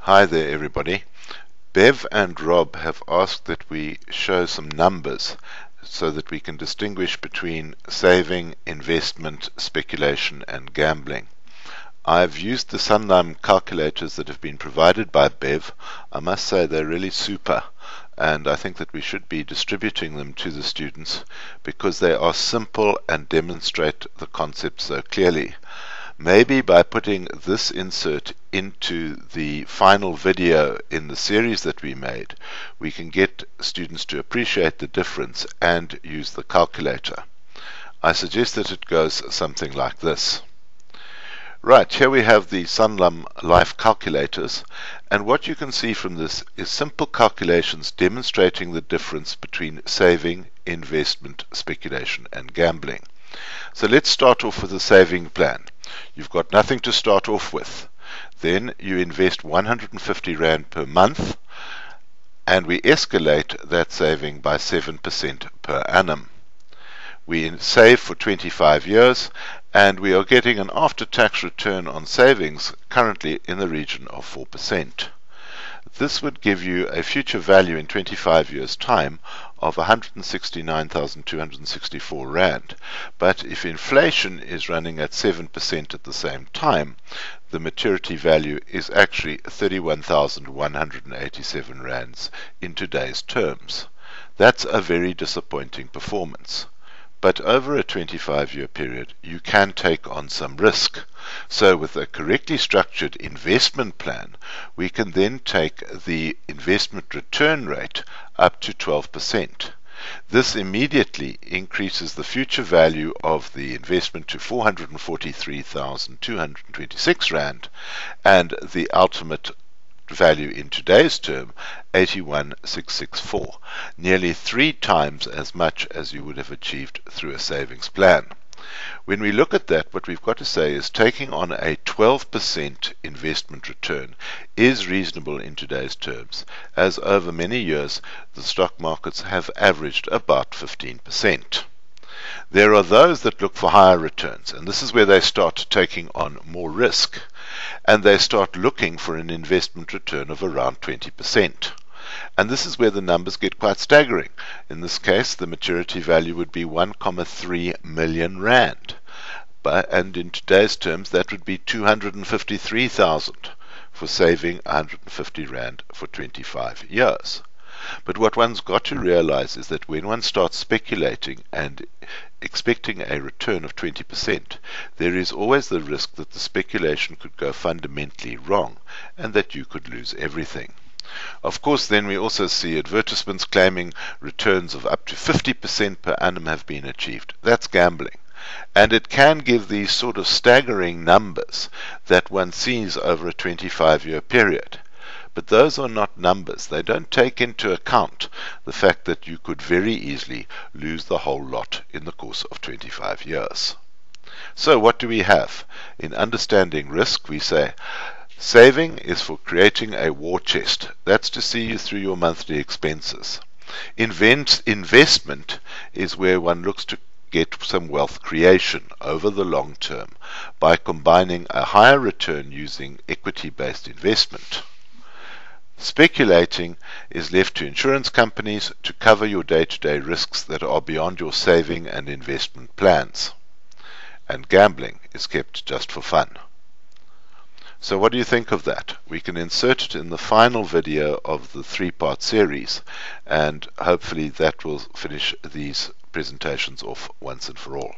Hi there everybody. Bev and Rob have asked that we show some numbers so that we can distinguish between saving, investment, speculation and gambling. I've used the Sunlum calculators that have been provided by Bev. I must say they're really super, and I think that we should be distributing them to the students because they are simple and demonstrate the concept so clearly. Maybe by putting this insert into the final video in the series that we made, we can get students to appreciate the difference and use the calculator. I suggest that it goes something like this. Right, here we have the Sunlum Life calculators, and what you can see from this is simple calculations demonstrating the difference between saving, investment, speculation and gambling. So let's start off with a saving plan. You've got nothing to start off with. Then you invest 150 Rand per month, and we escalate that saving by 7% per annum. We save for 25 years, and we are getting an after-tax return on savings currently in the region of 4%. This would give you a future value in 25 years' time of 169,264 Rand. But if inflation is running at 7% at the same time, the maturity value is actually 31,187 Rands in today's terms. That's a very disappointing performance. But over a 25-year period, you can take on some risk. So with a correctly structured investment plan, we can then take the investment return rate up to 12%. This immediately increases the future value of the investment to 443,226 Rand, and the ultimate value in today's term 81,664, nearly 3 times as much as you would have achieved through a savings plan. When we look at that, what we've got to say is taking on a 12% investment return is reasonable in today's terms, as over many years the stock markets have averaged about 15%. There are those that look for higher returns, and this is where they start taking on more risk, and they start looking for an investment return of around 20%. And this is where the numbers get quite staggering. In this case, the maturity value would be 1.3 million Rand. And in today's terms, that would be 253,000 for saving 150 Rand for 25 years. But what one's got to realize is that when one starts speculating and expecting a return of 20%, there is always the risk that the speculation could go fundamentally wrong and that you could lose everything. Of course, then we also see advertisements claiming returns of up to 50% per annum have been achieved. That's gambling. And it can give these sort of staggering numbers that one sees over a 25-year period. But those are not numbers. They don't take into account the fact that you could very easily lose the whole lot in the course of 25 years. So what do we have? In understanding risk, we say saving is for creating a war chest. That's to see you through your monthly expenses. Investment is where one looks to get some wealth creation over the long term by combining a higher return using equity-based investment. Speculating is left to insurance companies to cover your day-to-day risks that are beyond your saving and investment plans. And gambling is kept just for fun. So what do you think of that? We can insert it in the final video of the 3-part series, and hopefully that will finish these presentations off once and for all.